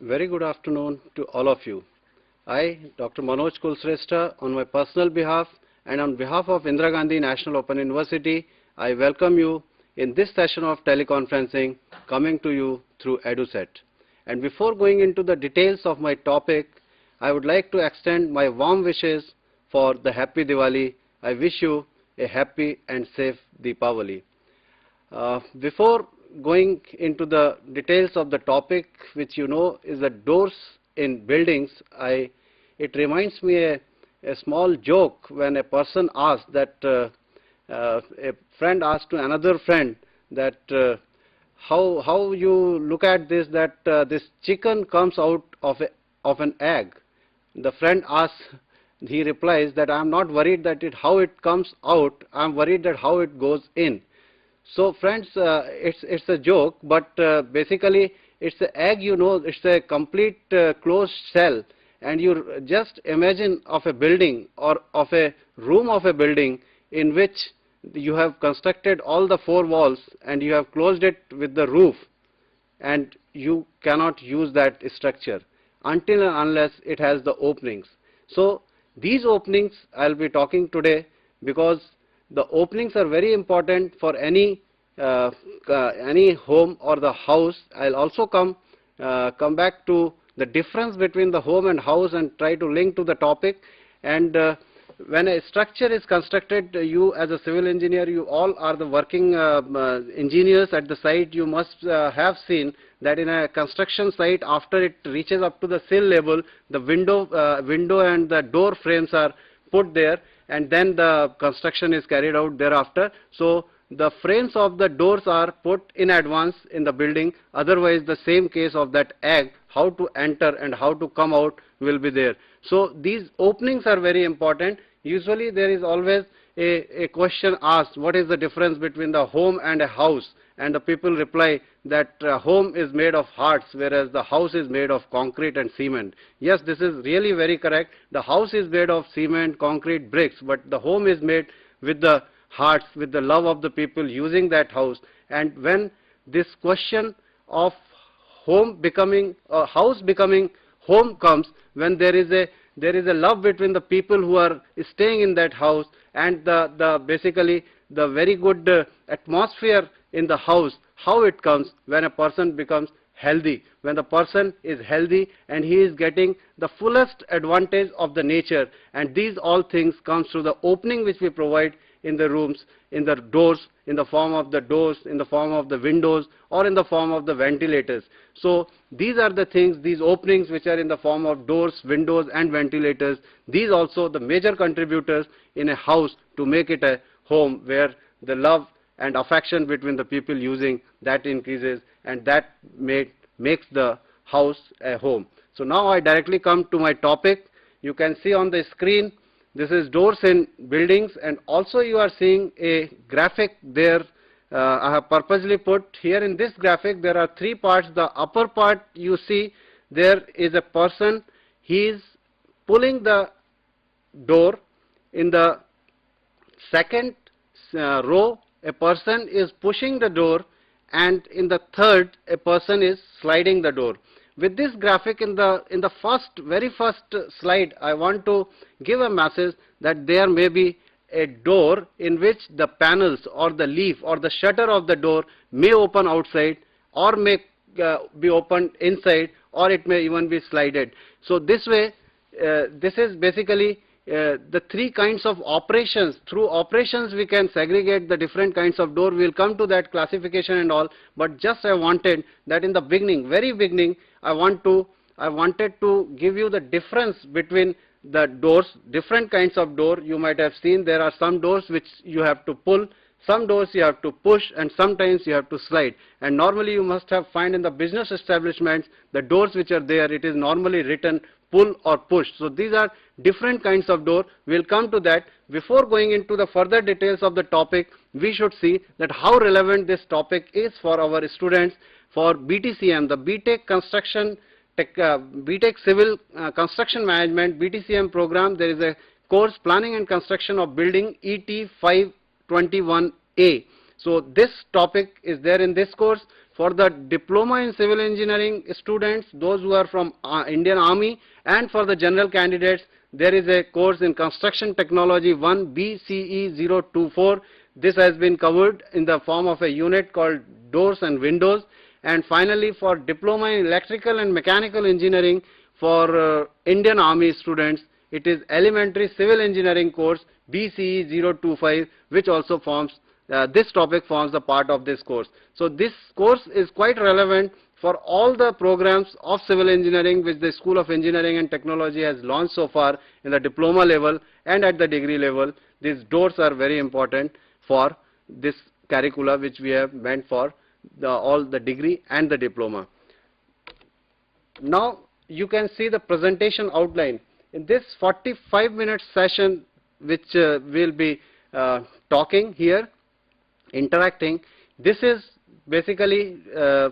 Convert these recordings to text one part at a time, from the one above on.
Very good afternoon to all of you. I, Dr. Manoj Kulsrestha, on my personal behalf and on behalf of Indira Gandhi National Open University, I welcome you in this session of teleconferencing coming to you through EduSet. And before going into the details of my topic, I would like to extend my warm wishes for the Happy Diwali. I wish you a happy and safe Deepavali. Before going into the details of the topic, which you know is the doors in buildings, it reminds me a small joke when a person asked that a friend asked to another friend that how you look at this, that this chicken comes out of an egg. The friend asks, he replies that I am not worried that how it comes out, I am worried that how it goes in. So friends, it's a joke, but basically it's an egg, you know, it's a complete closed shell, and you just imagine of a building or of a room of a building in which you have constructed all the four walls and you have closed it with the roof, and you cannot use that structure until and unless it has the openings. So these openings I'll be talking today, because the openings are very important for any home or the house. I'll also come back to the difference between the home and house and try to link to the topic. And when a structure is constructed, you as a civil engineer, you all are the working engineers at the site. You must have seen that in a construction site, after it reaches up to the sill level, the window and the door frames are put there, and then the construction is carried out thereafter. So the frames of the doors are put in advance in the building, otherwise the same case of that egg, how to enter and how to come out will be there. So these openings are very important. Usually there is always a question asked, what is the difference between the home and a house? And the people reply that home is made of hearts, whereas the house is made of concrete and cement. Yes, this is really very correct. The house is made of cement, concrete, bricks, but the home is made with the hearts, with the love of the people using that house. And when this question of home becoming, house becoming home comes, when there is a love between the people who are staying in that house, and basically the very good atmosphere in the house, how it comes when a person becomes healthy. When the person is healthy and he is getting the fullest advantage of the nature, and these all things comes through the opening which we provide in the rooms, in the doors, in the form of the doors, in the form of the windows, or in the form of the ventilators. So these are the things, these openings which are in the form of doors, windows and ventilators, these also the major contributors in a house to make it a home where the love and affection between the people using that increases, and that makes the house a home. So now I directly come to my topic. You can see on the screen, this is doors in buildings, and also you are seeing a graphic there. I have purposely put here in this graphic, there are three parts. The upper part you see, there is a person, he is pulling the door. In the second row, a person is pushing the door, and in the third, a person is sliding the door. With this graphic in the very first slide, I want to give a message that there may be a door in which the panels or the leaf or the shutter of the door may open outside, or may be opened inside, or it may even be slided. So this way, this is basically the three kinds of operations. Through operations we can segregate the different kinds of door. We will come to that classification and all, but just I wanted that in the beginning, very beginning, I wanted to give you the difference between the doors, different kinds of door. You might have seen there are some doors which you have to pull, some doors you have to push, and sometimes you have to slide. And normally you must have find in the business establishments, the doors which are there, it is normally written pull or push. So these are different kinds of door. We'll come to that. Before going into the further details of the topic, we should see that how relevant this topic is for our students for BTCM, the BTech Construction BTech Civil Construction Management BTCM program. There is a course Planning and Construction of Building ET 521A. So this topic is there in this course. For the Diploma in Civil Engineering students, those who are from Indian Army, and for the general candidates, there is a course in Construction Technology 1 BCE 024. This has been covered in the form of a unit called Doors and Windows. And finally, for Diploma in Electrical and Mechanical Engineering for Indian Army students, it is Elementary Civil Engineering course BCE 025, which also forms this topic forms a part of this course. So this course is quite relevant for all the programs of civil engineering which the School of Engineering and Technology has launched so far in the diploma level and at the degree level. These doors are very important for this curricula which we have meant for all the degree and the diploma. Now you can see the presentation outline. In this 45-minute session which we'll be talking here, interacting, this is basically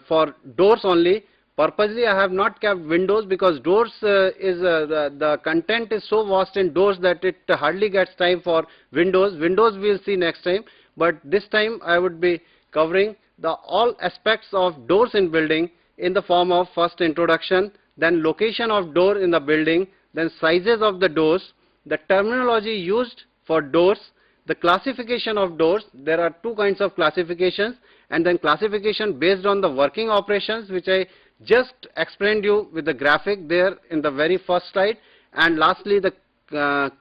for doors only. Purposely I have not kept windows because doors the content is so vast in doors that it hardly gets time for windows. Windows we'll see next time, but this time I would be covering all aspects of doors in building in the form of first introduction, then location of door in the building, then sizes of the doors, the terminology used for doors, the classification of doors. There are two kinds of classifications, and then classification based on the working operations, which I just explained you with the graphic there in the very first slide, and lastly the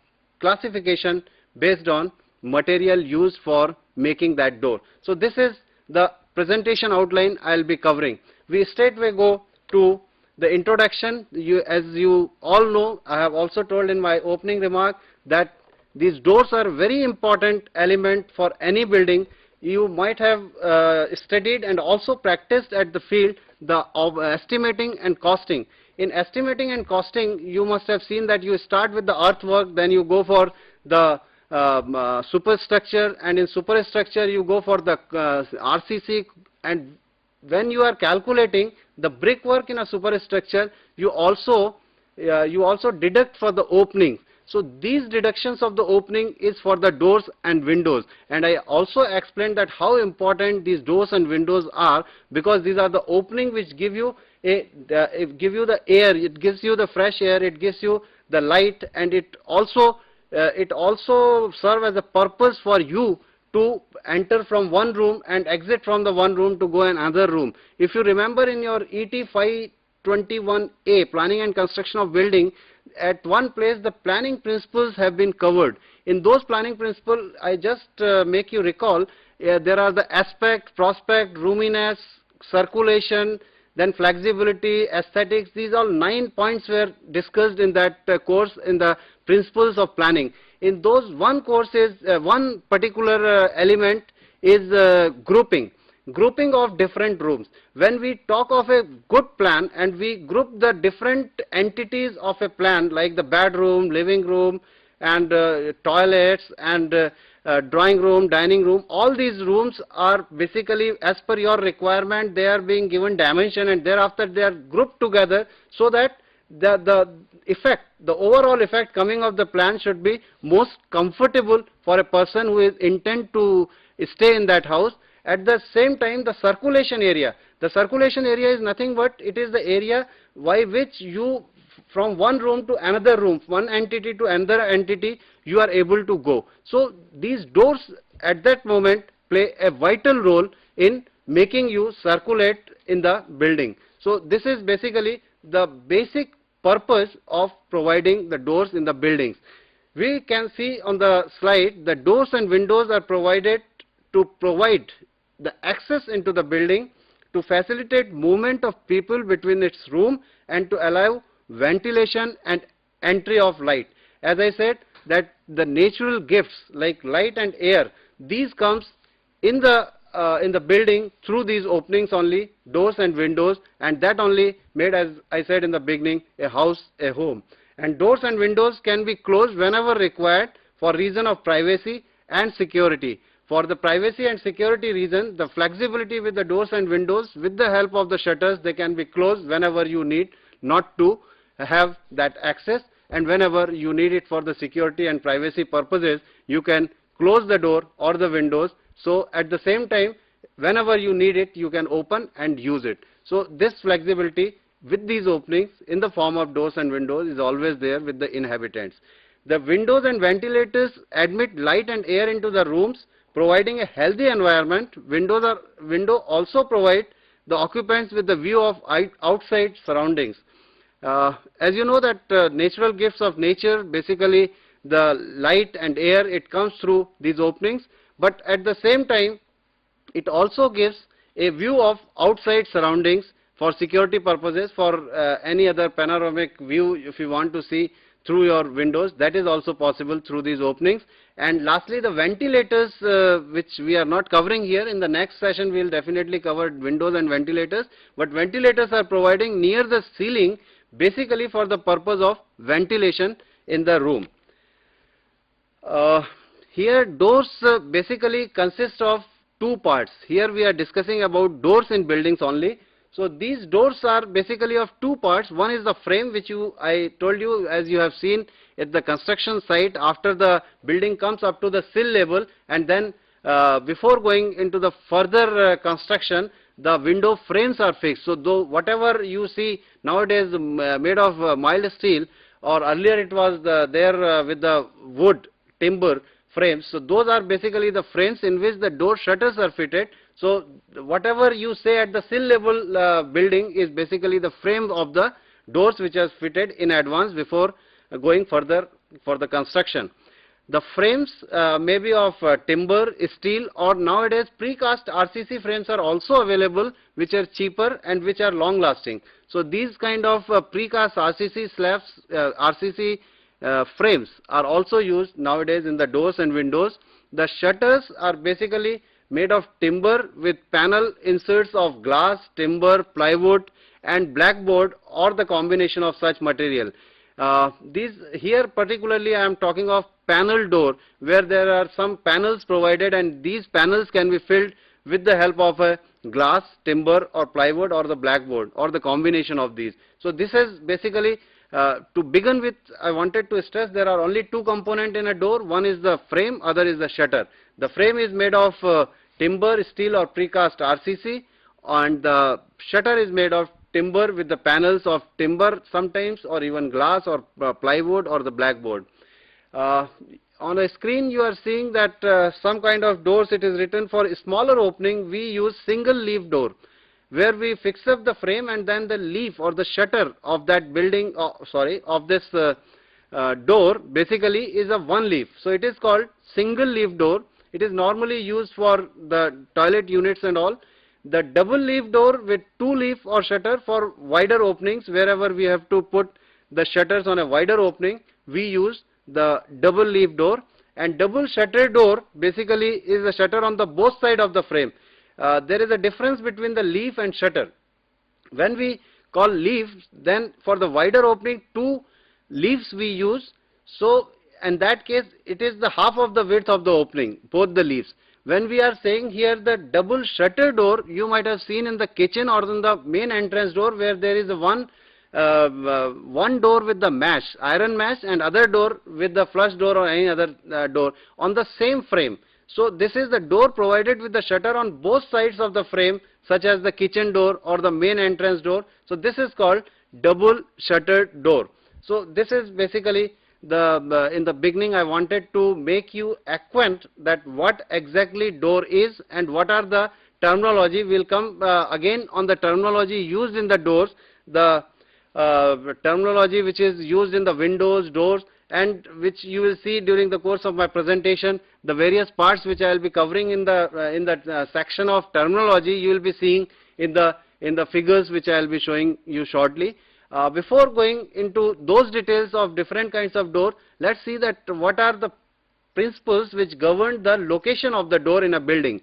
classification based on material used for making that door. So this is the presentation outline I will be covering. We straightway go to the introduction. As you all know, I have also told in my opening remark that these doors are very important element for any building. You might have studied and also practiced at the field the estimating and costing. In estimating and costing, you must have seen that you start with the earthwork, then you go for the superstructure, and in superstructure you go for the RCC, and when you are calculating the brickwork in a superstructure, you also deduct for the opening. So these deductions of the opening is for the doors and windows, and I also explained that how important these doors and windows are, because these are the opening which give you the air, it gives you the fresh air, it gives you the light, and it also serve as a purpose for you to enter from one room and exit from the one room to go another room. If you remember in your ET 521A, Planning and Construction of Building, at one place the planning principles have been covered. In those planning principles, I just make you recall, there are the aspect, prospect, roominess, circulation, then flexibility, aesthetics. These all 9 points were discussed in that course in the principles of planning. In those one particular element is grouping of different rooms. When we talk of a good plan and we group the different entities of a plan, like the bedroom, living room, and toilets, and drawing room, dining room, all these rooms are basically as per your requirement, they are being given dimension, and thereafter they are grouped together so that the overall effect coming of the plan should be most comfortable for a person who is intent to stay in that house. At the same time, the circulation area is nothing but it is the area by which you from one room to another room, one entity to another entity, you are able to go. So these doors at that moment play a vital role in making you circulate in the building. So this is basically the basic purpose of providing the doors in the buildings. We can see on the slide the doors and windows are provided to provide the access into the building, to facilitate movement of people between its room, and to allow ventilation and entry of light. As I said, that the natural gifts like light and air, these comes in the building through these openings only, doors and windows, and that only made, as I said in the beginning, a house a home. And doors and windows can be closed whenever required for reason of privacy and security. For the privacy and security reason, the flexibility with the doors and windows, with the help of the shutters, they can be closed whenever you need not to have that access, and whenever you need it for the security and privacy purposes, you can close the door or the windows So at the same time, whenever you need it, you can open and use it. So this flexibility with these openings in the form of doors and windows is always there with the inhabitants. The windows and ventilators admit light and air into the rooms, providing a healthy environment. Window also provide the occupants with the view of outside surroundings. As you know that natural gifts of nature, basically the light and air, it comes through these openings, but at the same time it also gives a view of outside surroundings for security purposes, for any other panoramic view if you want to see through your windows, that is also possible through these openings. And lastly, the ventilators, which we are not covering here. In the next session we will definitely cover windows and ventilators, but ventilators are providing near the ceiling basically for the purpose of ventilation in the room. Here doors basically consist of two parts. Here we are discussing about doors in buildings only. So these doors are basically of two parts. One is the frame, which I told you, as you have seen at the construction site, after the building comes up to the sill level, and then before going into the further construction, the window frames are fixed. So though whatever you see nowadays made of mild steel, or earlier it was there with the wood, timber frames. So those are basically the frames in which the door shutters are fitted. So whatever you say at the sill level building is basically the frame of the doors which are fitted in advance before going further for the construction. The frames may be of timber, steel, or nowadays precast RCC frames are also available, which are cheaper and which are long lasting. So these kind of precast RCC slabs, RCC frames are also used nowadays in the doors and windows. The shutters are basically made of timber with panel inserts of glass, timber, plywood and blackboard, or the combination of such material. These here particularly I am talking of panel door, where there are some panels provided, and these panels can be filled with the help of a glass, timber or plywood or the blackboard, or the combination of these. So this is basically to begin with, I wanted to stress there are only two components in a door. One is the frame, other is the shutter. The frame is made of timber, steel or precast RCC, and the shutter is made of timber with the panels of timber sometimes, or even glass or plywood or the blackboard. On a screen you are seeing that some kind of doors, it is written for a smaller opening we use single leaf door, where we fix up the frame and then the leaf or the shutter of that building, of this door basically is a one leaf. So it is called single leaf door. It is normally used for the toilet units and all. The double leaf door with two leaf or shutter for wider openings, wherever we have to put the shutters on a wider opening, we use the double leaf door. And double shutter door basically is a shutter on the both side of the frame. There is a difference between the leaf and shutter. When we call leaf, then for the wider opening two leaves we use. So in that case it is the half of the width of the opening, both the leaves. When we are saying here the double shutter door, you might have seen in the kitchen or in the main entrance door, where there is one door with the mesh, iron mesh, and other door with the flush door or any other door on the same frame. So this is the door provided with the shutter on both sides of the frame, such as the kitchen door or the main entrance door. So this is called double shutter door. So this is basically in the beginning I wanted to make you acquaint that what exactly door is and what are the terminology. We will come again on the terminology used in the doors, the terminology which is used in the windows, doors, and which you will see during the course of my presentation. The various parts which I will be covering in the section of terminology, you will be seeing in the figures which I will be showing you shortly. Before going into those details of different kinds of door, let's see that what are the principles which govern the location of the door in a building.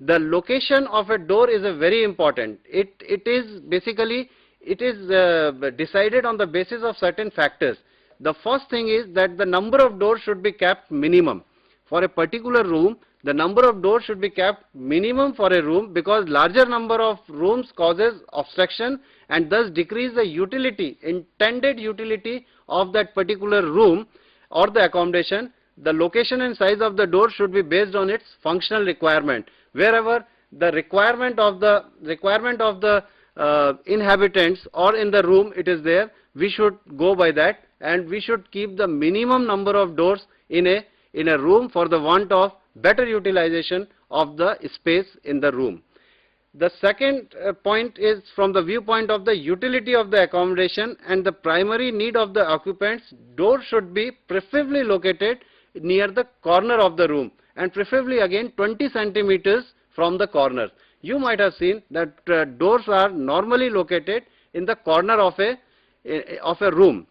The location of a door is a very important. It is basically decided on the basis of certain factors. The first thing is that the number of doors should be kept minimum. For a particular room, the number of doors should be kept minimum for a room, because larger number of rooms causes obstruction and thus decrease the utility, intended utility of that particular room or the accommodation. the location and size of the door should be based on its functional requirement. Wherever the requirement of the inhabitants or in the room it is there, we should go by that, and we should keep the minimum number of doors in a room for the want of better utilization of the space in the room. The second point is from the viewpoint of the utility of the accommodation and the primary need of the occupants. Door should be preferably located near the corner of the room, and preferably again 20 centimeters from the corner. You might have seen that doors are normally located in the corner of a room.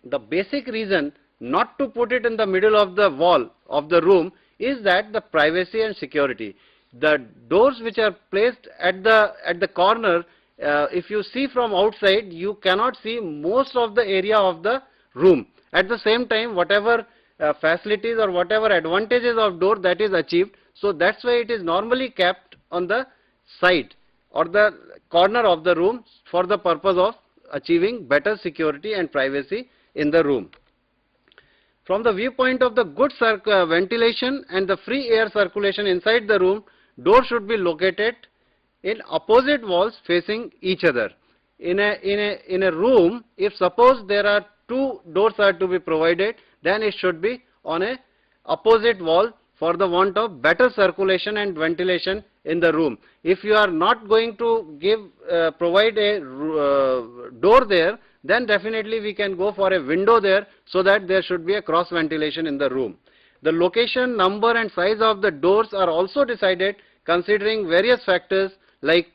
The basic reason not to put it in the middle of the wall of the room is that the privacy and security. The doors which are placed at the corner, if you see from outside, you cannot see most of the area of the room. At the same time, whatever facilities or whatever advantages of door that is achieved, so that's why it is normally kept on the side or the corner of the room for the purpose of achieving better security and privacy in the room. From the viewpoint of the good ventilation and the free air circulation inside the room, door should be located in opposite walls facing each other. In a room, if suppose there are two doors are to be provided, then it should be on a opposite wall for the want of better circulation and ventilation in the room. If you are not going to provide a door there, then definitely we can go for a window there, so that there should be a cross ventilation in the room. The location, number and size of the doors are also decided considering various factors like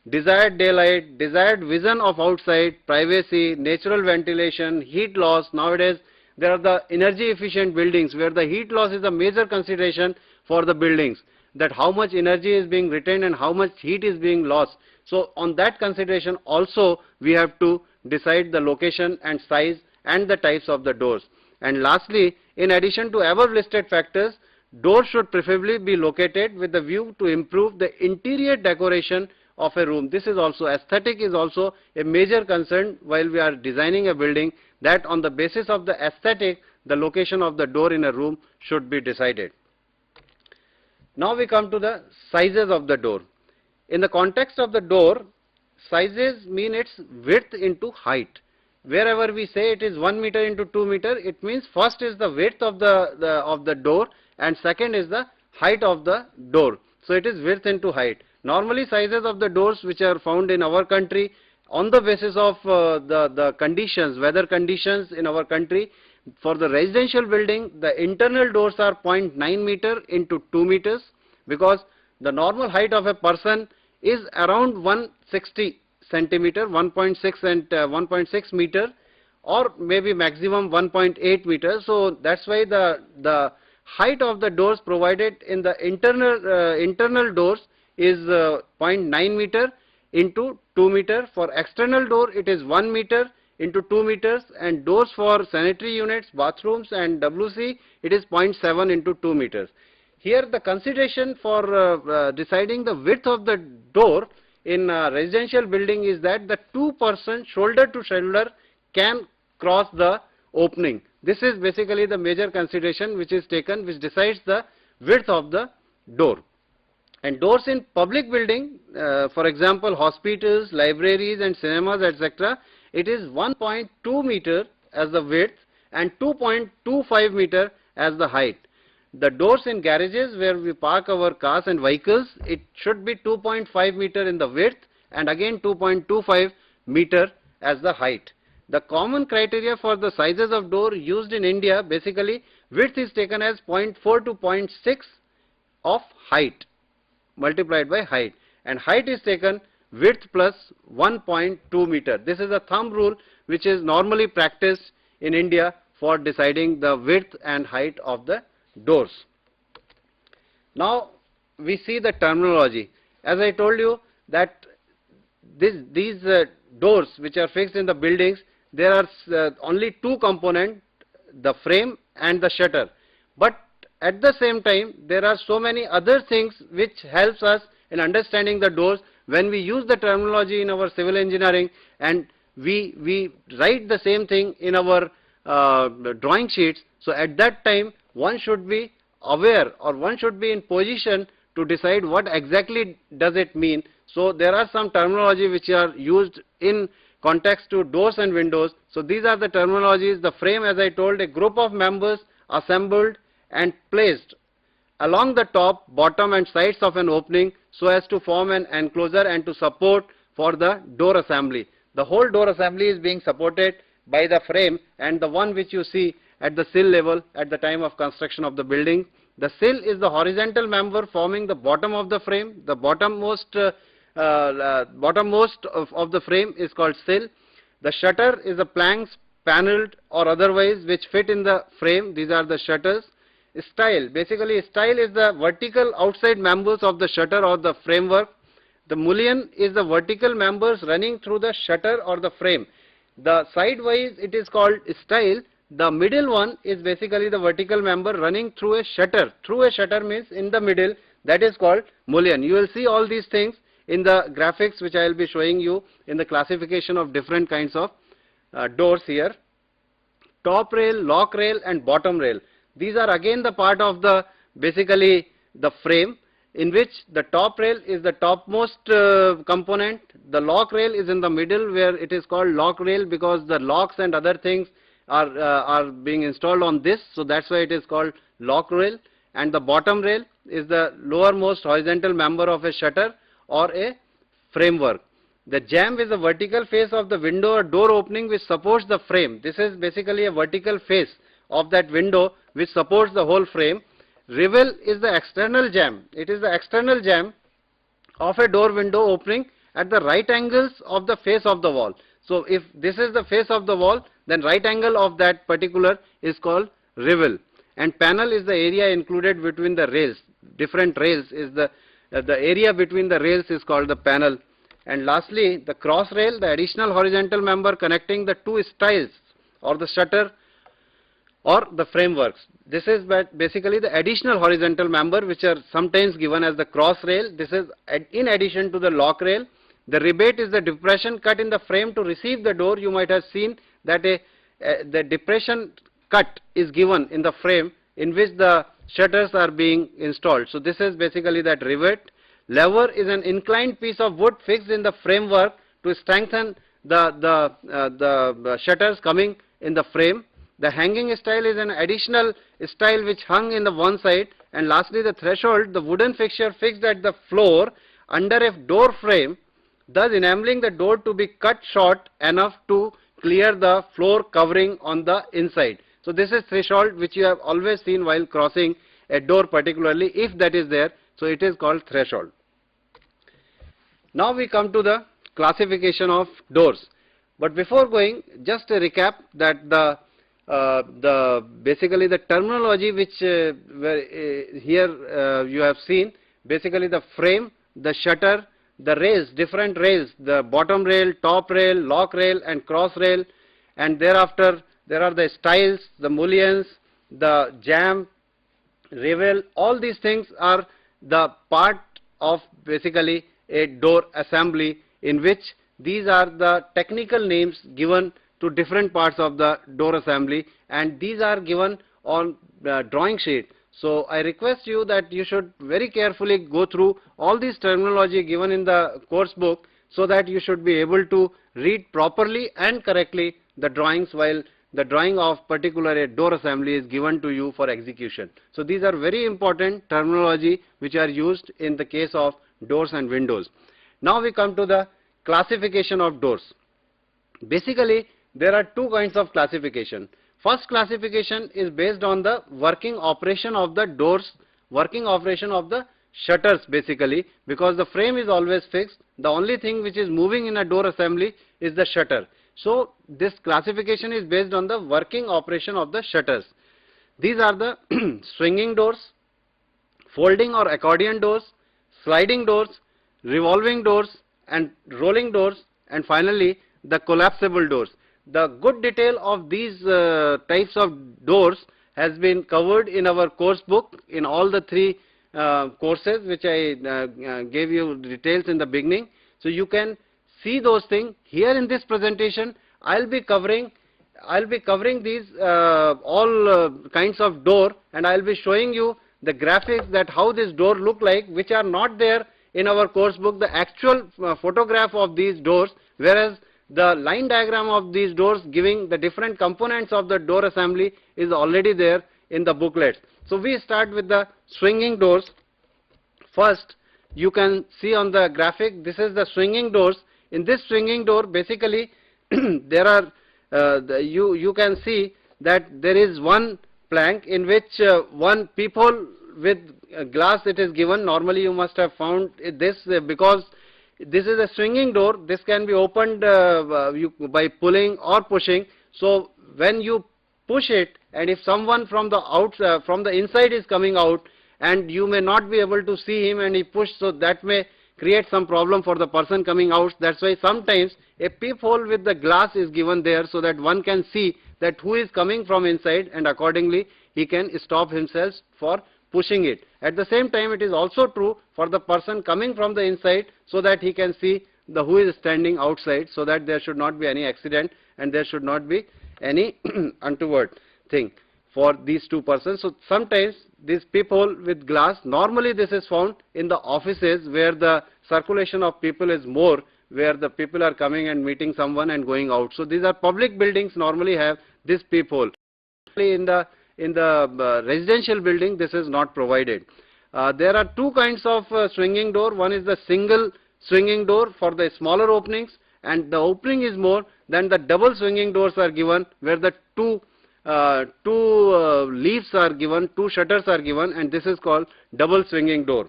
desired daylight, desired vision of outside, privacy, natural ventilation, heat loss. Nowadays there are the energy efficient buildings where the heat loss is a major consideration for the buildings, that how much energy is being retained and how much heat is being lost. So on that consideration also we have to decide the location and size and the types of the doors. And lastly, in addition to above listed factors, doors should preferably be located with the view to improve the interior decoration of a room. This is also, aesthetic is also a major concern while we are designing a building, that on the basis of the aesthetic, the location of the door in a room should be decided. Now we come to the sizes of the door. In the context of the door, sizes mean its width into height. Wherever we say it is 1 meter into 2 meter, it means first is the width of the door and second is the height of the door. So it is width into height. Normally sizes of the doors which are found in our country, on the basis of the conditions, weather conditions in our country, for the residential building, the internal doors are 0.9 meter into 2 meters, because the normal height of a person is around 160 centimeter, 1.6 and 1.6 meter, or maybe maximum 1.8 meters. So that's why the height of the doors provided in the internal doors is 0.9 meter into 2 meter. For external door it is 1 meter into 2 meters, and doors for sanitary units, bathrooms and WC it is 0.7 into 2 meters. Here the consideration for deciding the width of the door in a residential building is that the two persons shoulder to shoulder can cross the opening. This is basically the major consideration which is taken, which decides the width of the door. And doors in public building, for example hospitals, libraries and cinemas, etc., it is 1.2 meter as the width and 2.25 meter as the height. The doors in garages where we park our cars and vehicles, it should be 2.5 meter in the width and again 2.25 meter as the height. The common criteria for the sizes of door used in India, basically width is taken as 0.4 to 0.6 of height multiplied by height, and height is taken width plus 1.2 meter. This is a thumb rule which is normally practiced in India for deciding the width and height of the doors. Now we see the terminology. As I told you that these doors which are fixed in the buildings, there are only two components, the frame and the shutter. But at the same time there are so many other things which helps us in understanding the doors. When we use the terminology in our civil engineering and we write the same thing in our drawing sheets, so at that time one should be aware, or one should be in position to decide what exactly does it mean. So there are some terminology which are used in context to doors and windows. So these are the terminologies. The frame, as I told, a group of members assembled and placed along the top, bottom and sides of an opening so as to form an enclosure and to support for the door assembly. The whole door assembly is being supported by the frame, and the one which you see at the sill level at the time of construction of the building. The sill is the horizontal member forming the bottom of the frame. The bottommost of the frame is called sill. The shutter is the planks, paneled or otherwise, which fit in the frame. These are the shutters. Stile, basically stile is the vertical outside members of the shutter or the framework. The mullion is the vertical members running through the shutter or the frame. The sidewise it is called stile. The middle one is basically the vertical member running through a shutter. Through a shutter means in the middle, that is called mullion. You will see all these things in the graphics which I will be showing you in the classification of different kinds of doors here. Top rail, lock rail and bottom rail. These are again the part of the basically the frame, in which the top rail is the topmost component. The lock rail is in the middle, where it is called lock rail because the locks and other things are being installed on this, so that's why it is called lock rail. And the bottom rail is the lowermost horizontal member of a shutter or a framework. The jamb is the vertical face of the window or door opening which supports the frame. This is basically a vertical face of that window which supports the whole frame. Revel is the external jamb. It is the external jamb of a door window opening at the right angles of the face of the wall. So if this is the face of the wall, then right angle of that particular is called revel. And panel is the area included between the rails. Different rails is the area between the rails is called the panel. And lastly, the cross rail, the additional horizontal member connecting the two stiles or the shutter or the frameworks. This is basically the additional horizontal member which are sometimes given as the cross rail. This is in addition to the lock rail. The rebate is the depression cut in the frame to receive the door. You might have seen that the depression cut is given in the frame in which the shutters are being installed. So this is basically that rivet. Lever is an inclined piece of wood fixed in the framework to strengthen the shutters coming in the frame. The hanging stile is an additional stile which hung in the one side. And lastly, the threshold, the wooden fixture fixed at the floor under a door frame, thus enabling the door to be cut short enough to clear the floor covering on the inside. So this is threshold which you have always seen while crossing a door, particularly if that is there. So it is called threshold. Now we come to the classification of doors. But before going, just a recap that basically the terminology which here you have seen, basically the frame, the shutter, the rails, different rails, the bottom rail, top rail, lock rail and cross rail, and thereafter there are the stiles, the mullions, the jamb, revel. All these things are the part of basically a door assembly, in which these are the technical names given to different parts of the door assembly, and these are given on the drawing sheet. So I request you that you should very carefully go through all these terminology given in the course book, so that you should be able to read properly and correctly the drawings while the drawing of particular a door assembly is given to you for execution. So these are very important terminology which are used in the case of doors and windows. Now we come to the classification of doors. Basically, there are two kinds of classification. First classification is based on the working operation of the doors, working operation of the shutters basically, because the frame is always fixed. The only thing which is moving in a door assembly is the shutter. So this classification is based on the working operation of the shutters. These are the swinging doors, folding or accordion doors, sliding doors, revolving doors and rolling doors, and finally the collapsible doors. The good detail of these types of doors has been covered in our course book in all the three courses which I gave you details in the beginning. So you can see those things. Here in this presentation, I will be covering I'll be covering these all kinds of door, and I'll be showing you the graphics that how this door look like, which are not there in our course book, the actual photograph of these doors, whereas the line diagram of these doors giving the different components of the door assembly is already there in the booklets. So we start with the swinging doors. First, you can see on the graphic, this is the swinging doors. In this swinging door, basically, there are, you can see that there is one plank in which one peephole with glass it is given. Normally you must have found this because this is a swinging door. This can be opened by pulling or pushing. So when you push it, and if someone from the inside is coming out, and you may not be able to see him and he pushed, so that may create some problem for the person coming out. That's why sometimes a peephole with the glass is given there so that one can see that who is coming from inside, and accordingly he can stop himself for pushing it. At the same time, it is also true for the person coming from the inside so that he can see the who is standing outside, so that there should not be any accident and there should not be any untoward thing for these two persons. So sometimes this peephole with glass, normally this is found in the offices where the circulation of people is more, where the people are coming and meeting someone and going out. So these are public buildings normally have this peephole. In the residential building, this is not provided. There are two kinds of swinging door. One is the single swinging door for the smaller openings, and the opening is more. Then the double swinging doors are given where the two leaves are given, two shutters are given, and this is called double swinging door.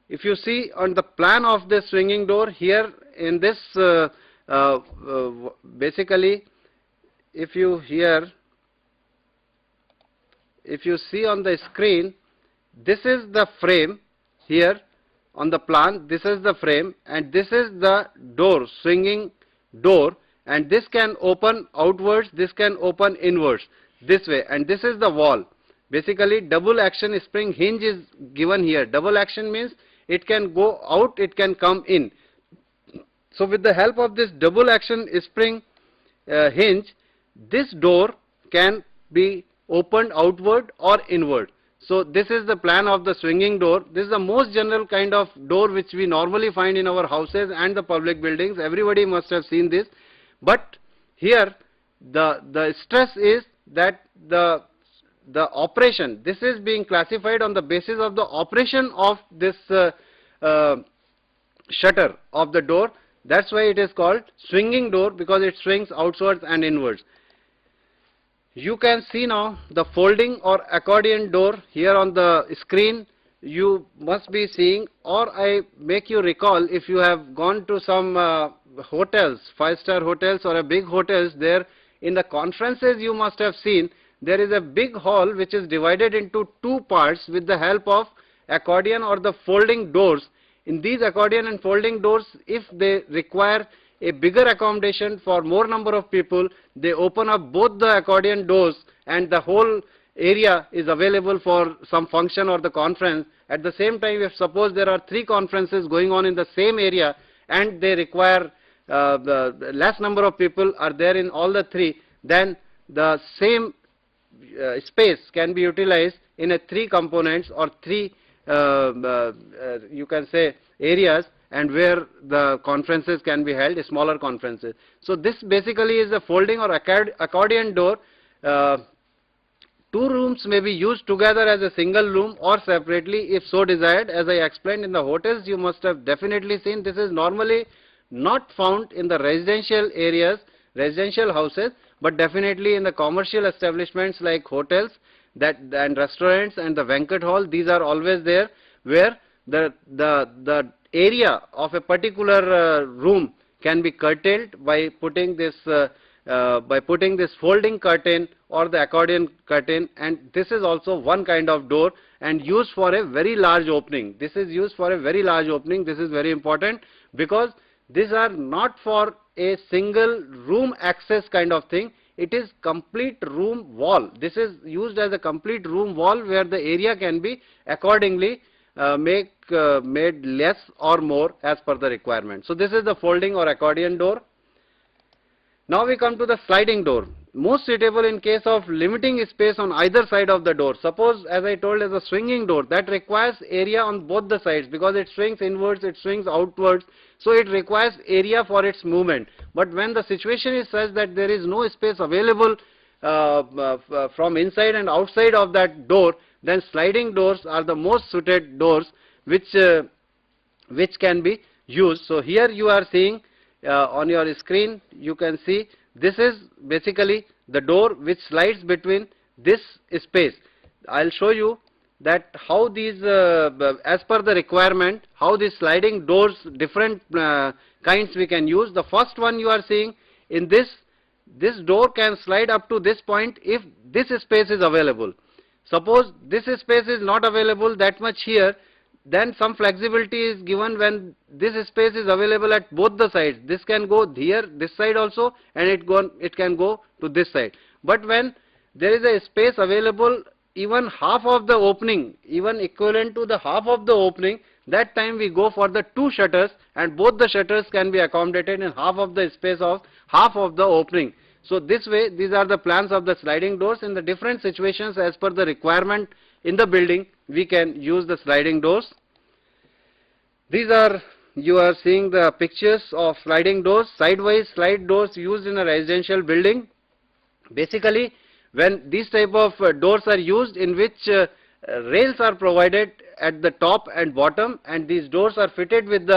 If you see on the plan of this swinging door here in this, basically, if you see on the screen, this is the frame here on the plan. This is the frame, and this is the door, swinging door. And this can open outwards, this can open inwards, this way, and this is the wall. Basically, double action spring hinge is given here. Double action means it can go out, it can come in. So with the help of this double action spring hinge, this door can be opened outward or inward. So this is the plan of the swinging door. This is the most general kind of door which we normally find in our houses and the public buildings. Everybody must have seen this. But here the stress is that the operation, this is being classified on the basis of the operation of this shutter of the door. That's why it is called swinging door, because it swings outwards and inwards. You can see now the folding or accordion door here on the screen. You must be seeing, or I make you recall, if you have gone to some hotels, 5-star hotels or a big hotels, there in the conferences you must have seen there is a big hall which is divided into two parts with the help of accordion or the folding doors. In these accordion and folding doors, if they require a bigger accommodation for more number of people, they open up both the accordion doors and the whole area is available for some function or the conference. At the same time, if suppose there are 3 conferences going on in the same area and they require the less number of people are there in all the 3, then the same space can be utilized in a 3 components or 3 you can say areas, and where the conferences can be held, smaller conferences. So this basically is a folding or accordion door. 2 rooms may be used together as a single room or separately if so desired. As I explained, in the hotels you must have definitely seen. This is normally not found in the residential areas, residential houses, but definitely in the commercial establishments like hotels and restaurants and the banquet hall. These are always there, where the area of a particular room can be curtailed by putting this folding curtain or the accordion curtain, and this is also one kind of door and used for a very large opening. This is used for a very large opening. This is very important because these are not for a single room access kind of thing. It is complete room wall. This is used as a complete room wall where the area can be accordingly made less or more as per the requirement. So this is the folding or accordion door. Now we come to the sliding door. Most suitable in case of limiting space on either side of the door. Suppose, as I told, as a swinging door that requires area on both the sides because it swings inwards, it swings outwards, so it requires area for its movement. But when the situation is such that there is no space available from inside and outside of that door, then sliding doors are the most suited doors which can be used. So here you are seeing on your screen, you can see this is basically the door which slides between this space. I'll show you that how these, as per the requirement, how these sliding doors, different kinds we can use. The first one you are seeing in this door can slide up to this point if this space is available. Suppose this space is not available that much here, then some flexibility is given when this space is available at both the sides. This can go here, this side also, and it can go to this side. But when there is a space available, even half of the opening, even equivalent to the half of the opening, that time we go for the two shutters, and both the shutters can be accommodated in half of the space of half of the opening. So this way, these are the plans of the sliding doors. In the different situations as per the requirement in the building, we can use the sliding doors. These are, you are seeing the pictures of sliding doors, sidewise slide doors used in a residential building. Basically, when these type of doors are used in which rails are provided at the top and bottom, and these doors are fitted with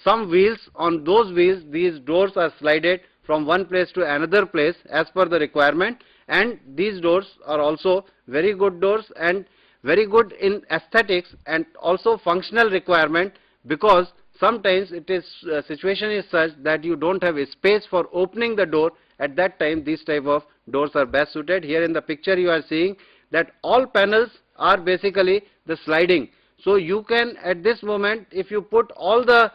some wheels. On those wheels, these doors are slided from one place to another place as per the requirement, and these doors are also very good doors and very good in aesthetics and also functional requirement, because sometimes it is situation is such that you don't have a space for opening the door. At that time these type of doors are best suited. Here in the picture you are seeing that all panels are basically the sliding. So you can at this moment, if you put all the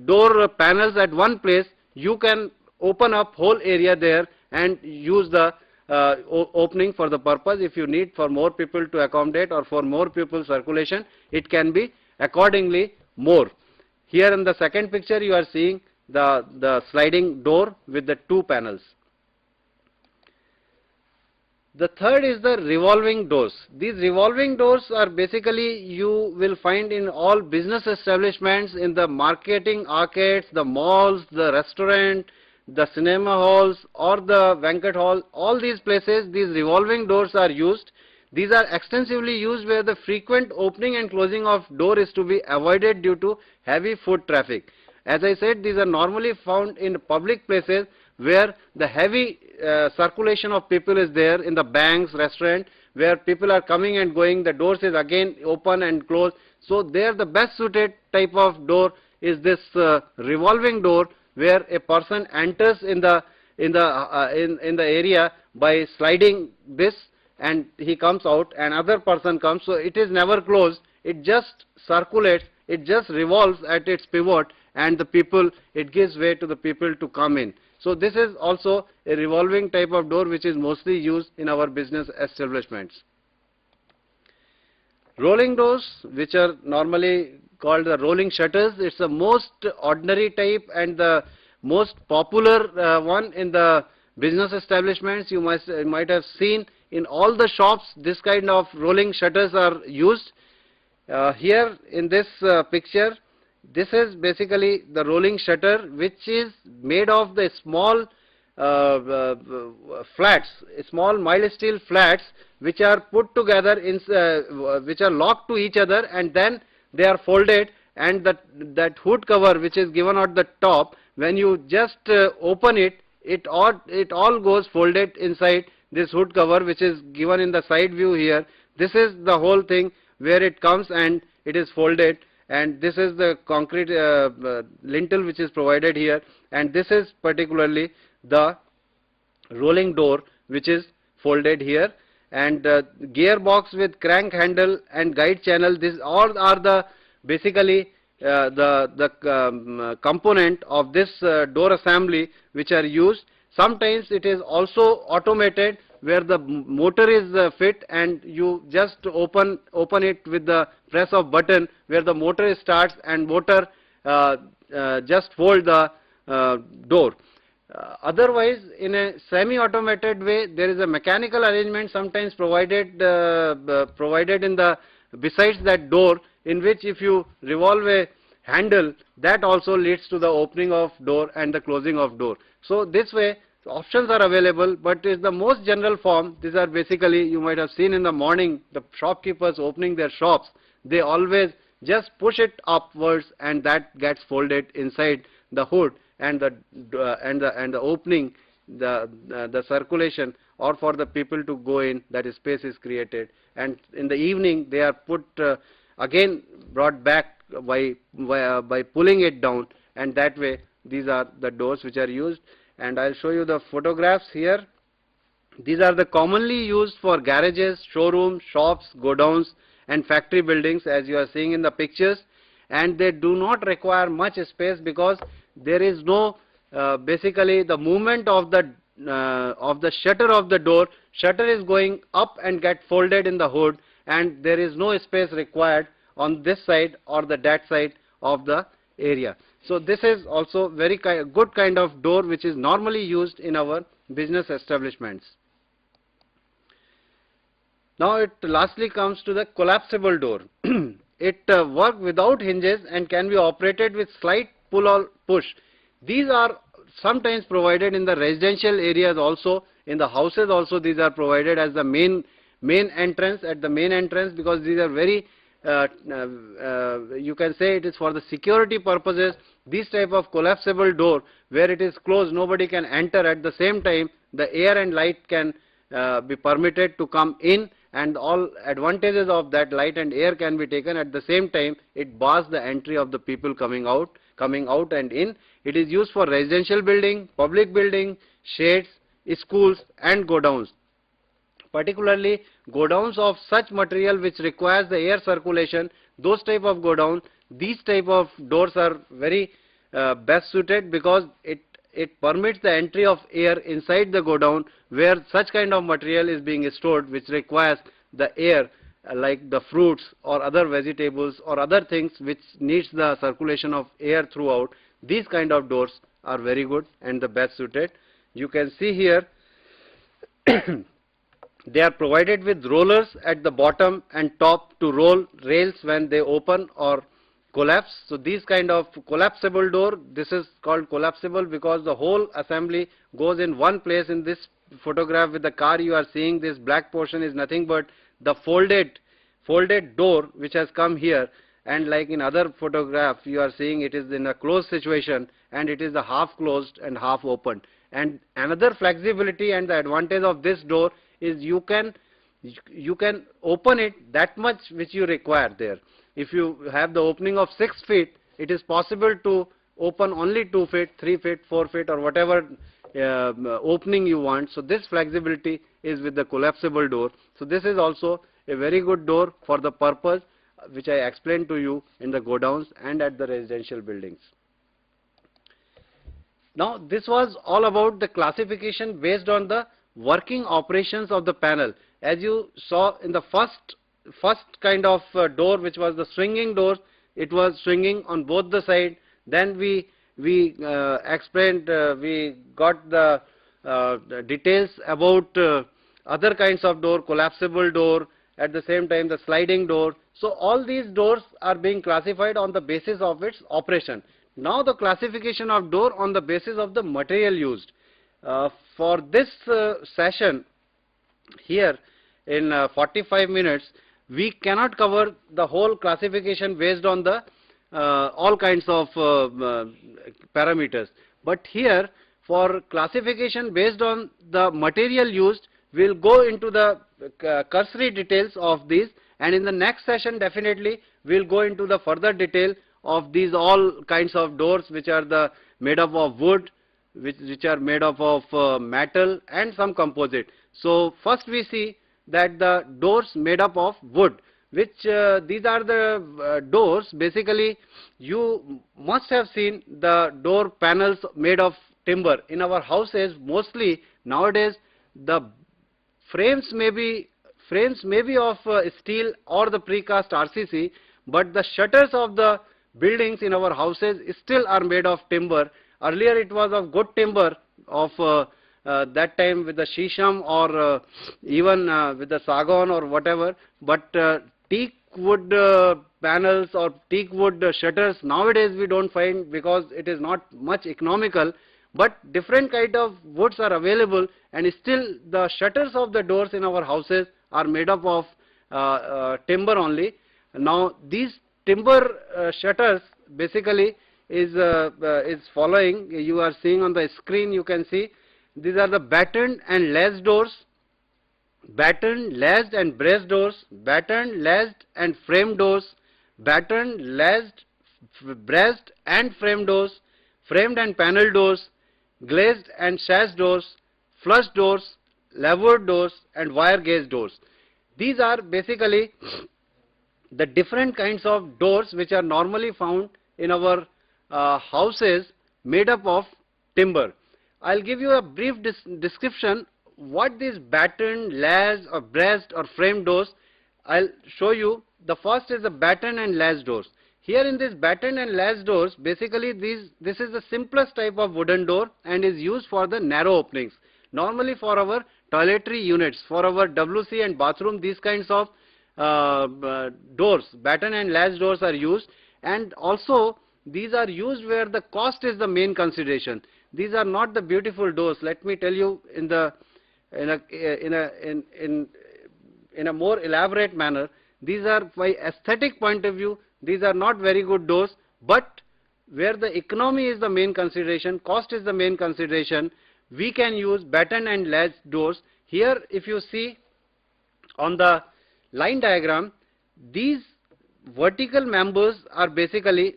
door panels at one place, you can open up whole area there and use the opening for the purpose. If you need for more people to accommodate or for more people circulation, it can be accordingly more. Here in the second picture you are seeing the sliding door with the two panels. The third is the revolving doors. These revolving doors are basically you will find in all business establishments, in the marketing arcades, the malls, the restaurant, the cinema halls or the banquet hall. All these places, these revolving doors are used. These are extensively used where the frequent opening and closing of door is to be avoided due to heavy foot traffic. As I said, these are normally found in public places where the heavy circulation of people is there, in the banks, restaurant, where people are coming and going, the doors is again open and closed. So there the best suited type of door is this revolving door, where a person enters in the area by sliding this, and he comes out, another person comes, so it is never closed, it just circulates, it just revolves at its pivot, and the people, it gives way to the people to come in. So this is also a revolving type of door which is mostly used in our business establishments. Rolling doors, which are normally called the rolling shutters, it's the most ordinary type and the most popular one in the business establishments. You might have seen in all the shops this kind of rolling shutters are used. Here in this picture, this is basically the rolling shutter, which is made of the small flats, small mild steel flats, which are put together in which are locked to each other, and then they are folded, and that hood cover which is given at the top, when you just open it, it all goes folded inside this hood cover, which is given in the side view here. This is the whole thing where it comes and it is folded, and this is the concrete lintel which is provided here, and this is particularly the rolling door which is folded here, and gearbox with crank handle and guide channel. These all are the basically the component of this door assembly which are used. Sometimes it is also automated, where the motor is fit and you just open it with the press of button, where the motor starts and motor just fold the door. Otherwise, in a semi-automated way, there is a mechanical arrangement sometimes provided in the besides that door, in which if you revolve a handle, that also leads to the opening of door and the closing of door. So this way, options are available, but is the most general form. These are basically, you might have seen in the morning, the shopkeepers opening their shops, they always just push it upwards, and that gets folded inside the hood, and the opening, the circulation, or for the people to go in, that space is created. And in the evening they are put again brought back by pulling it down, and that way these are the doors which are used. And I'll show you the photographs here. These are the commonly used for garages, showrooms, shops, godowns and factory buildings, as you are seeing in the pictures. And they do not require much space, because there is no basically the movement of the shutter of the door. Shutter is going up and get folded in the hood, and there is no space required on this side or that side of the area. So this is also very good kind of door which is normally used in our business establishments. Now it lastly comes to the collapsible door. It works without hinges and can be operated with slight pull or push. These are sometimes provided in the residential areas also, in the houses also these are provided as the main entrance, at the main entrance, because these are very you can say it is for the security purposes. This type of collapsible door, where it is closed, nobody can enter. At the same time, the air and light can be permitted to come in, and all advantages of that light and air can be taken. At the same time, it bars the entry of the people coming out and in. It is used for residential building, public building, sheds, schools and godowns. Particularly godowns of such material which requires the air circulation, those type of godown, these type of doors are very best suited, because it permits the entry of air inside the godown, where such kind of material is being stored which requires the air, like the fruits or other vegetables or other things which needs the circulation of air throughout. These kind of doors are very good and the best suited. You can see here they are provided with rollers at the bottom and top to roll rails when they open or collapse. So these kind of collapsible door, this is called collapsible because the whole assembly goes in one place. In this photograph with the car you are seeing, this black portion is nothing but the folded door which has come here, and like in other photograph you are seeing it is in a closed situation, and it is the half closed and half opened. And another flexibility and the advantage of this door is you can open it that much which you require there. If you have the opening of 6 feet, it is possible to open only 2 feet, 3 feet, 4 feet or whatever opening you want. So this flexibility is with the collapsible door. So this is also a very good door for the purpose which I explained to you in the godowns and at the residential buildings. Now this was all about the classification based on the working operations of the panel. As you saw in the first kind of door, which was the swinging door, it was swinging on both the side. Then we explained, we got the details about other kinds of door, collapsible door, at the same time the sliding door. So all these doors are being classified on the basis of its operation. Now the classification of door on the basis of the material used. For this session here in 45 minutes, we cannot cover the whole classification based on the all kinds of parameters. But here for classification based on the material used, we will go into the cursory details of these, and in the next session definitely we will go into the further detail of these all kinds of doors which are made up of wood, which are made up of metal and some composite. So first we see that the doors made up of wood, which these are the doors. Basically you must have seen the door panels made of timber. In our houses mostly nowadays the frames may be of steel or the precast RCC, but the shutters of the buildings in our houses still are made of timber. Earlier it was of good timber, of that time with the shisham or even with the sagon or whatever, but teak wood panels or teak wood shutters nowadays we don't find because it is not much economical, but different kind of woods are available, and still the shutters of the doors in our houses are made up of timber only. Now these timber shutters basically is following. You are seeing on the screen, you can see these are the battened and latched doors, battened, latched and braced doors, battened, latched and frame doors, battened, latched, braced and frame doors, framed and panel doors, glazed and sash doors, flush doors, lavoured doors and wire gauge doors. These are basically the different kinds of doors which are normally found in our houses made up of timber. I'll give you a brief description what these battened, latched or braced or frame doors. I'll show you. The first is the battened and latched doors. Here in this battened and latched doors, basically this is the simplest type of wooden door and is used for the narrow openings. Normally for our toiletry units, for our WC and bathroom, these kinds of doors, battened and latched doors are used, and also these are used where the cost is the main consideration. These are not the beautiful doors. Let me tell you in a more elaborate manner. These are, by aesthetic point of view, these are not very good doors, but where the economy is the main consideration, cost is the main consideration, we can use battened and latched doors. Here if you see on the line diagram, these vertical members are basically,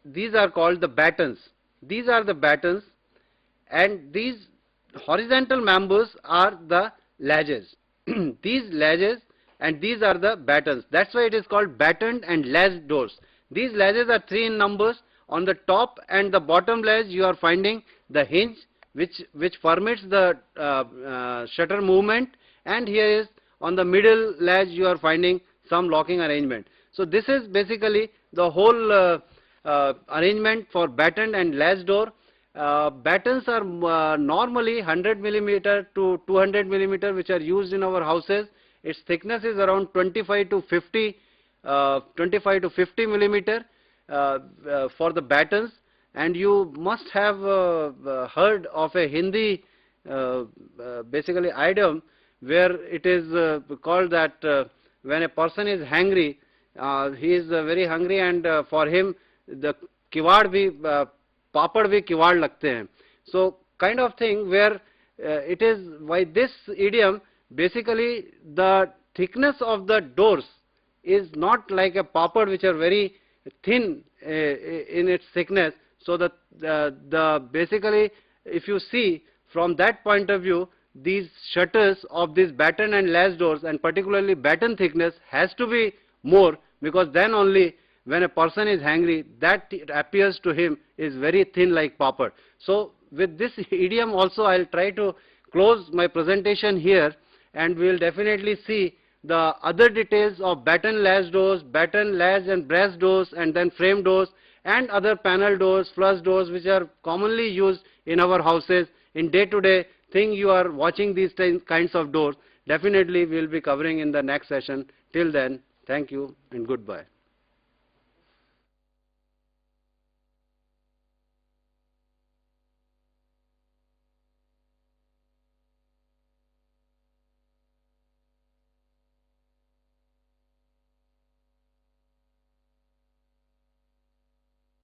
these are called the battens. These are the battens, and these horizontal members are the latches. These latches and these are the battens. That's why it is called battened and latched doors. These latches are 3 in numbers. On the top and the bottom latch you are finding the hinge which permits the shutter movement, and here is on the middle latch you are finding some locking arrangement. So this is basically the whole arrangement for battened and latched door. Battens are normally 100 millimeter to 200 millimeter which are used in our houses. Its thickness is around 25 to 50 millimeter for the battens, and you must have heard of a Hindi basically idiom where it is called that when a person is hungry, he is very hungry, and for him the kiwad bhi papad bhi kiwad lagte hain. So kind of thing where it is, by this idiom basically the thickness of the doors is not like a papad which are very thin in its thickness. So the basically if you see from that point of view, these shutters of these battened and latched doors, and particularly batten thickness, has to be more, because then only when a person is hungry, that appears to him is very thin like papad. So with this idiom also I'll try to close my presentation here, and we will definitely see the other details of batten latch doors, batten latch and brass doors, and then frame doors and other panel doors, flush doors which are commonly used in our houses in day-to-day thing. You are watching these kinds of doors. Definitely we will be covering in the next session. Till then, thank you and goodbye.